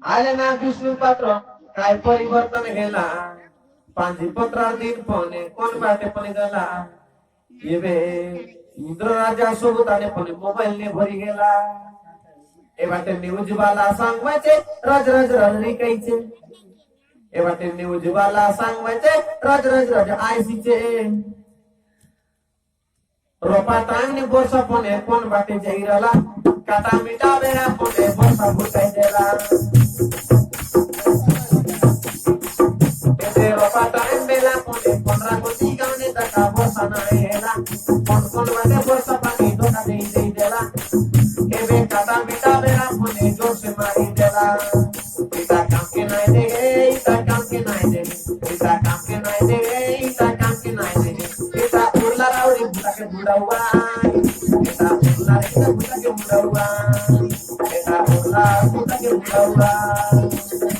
आले ना विष्णु पात्र काय परिवर्तन गेला पांजी पत्रा दिन पने कोण बाटे पण गेला एबे इंद्र राजा सोबत आले पण मोबाईल ने भरी गेला ए बाटे न्यूज वाला सांगवायचे राज राज राज रिकायचे ए बाटे न्यूज वाला सांगवायचे राज राज राज आयसीचे रोपा टांगने बोरसा पने कोण बाटे जाईराला काटा मिटा बेरा पने बोरसा भुकाय देला एते रोपा टांग बेला पने 15 कोटी गावने तका बोरसा नाहेला कोण बाटे बोरसा पाणी धोका देई देला एबे काटा मिटा बेरा पने जोर से मारी देला इता काम के नाही दे इता काम के नाही दे इता काम के नाही दे इता काम के नाही दे इता उरला रावडी बुटाके बुडावा इता उरला रे बुटाके बुडावा इता उरला बुटाके बुडावा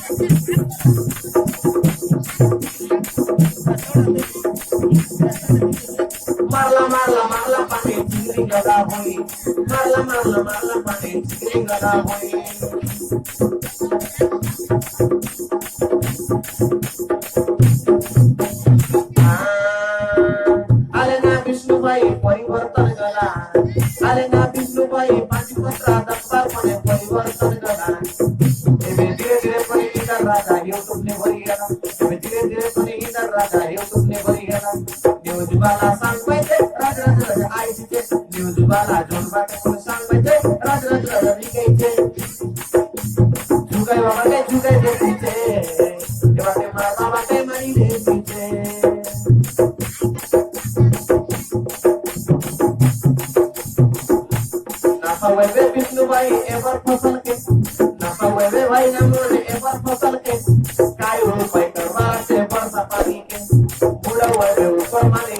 मारला पाणी चिंगरी गदा होई मारला पाणी चिंगरी गदा होई आले ना विष्णुबाई परिवर्तन करा आले ना विष्णुबाई पांचपत्रा दरबार पणे परिवर्तन करा धीरे धीरे पण इधर राजा यूट्यूब ने भरी गेला धीरे धीरे पण इधर राजा यूट्यूब ने भरी गेला न्यूज वाला सांगवायचे राज राज राज आयसीचे न्यूज वाला जोन बाटे पण सांगवायचे राज राज राज निकायचे झुकाय बाबाटे झुकाय देतीचे ते बाटे मारा बाटे मारी देतीचे नाफा वेबे विष्णुबाई एवर फसल के नाफा वेबे भाई नमोने एवर फसल के काय उपाय करवा से बरसा पानी के मुड़ा वेबे ऊपर माने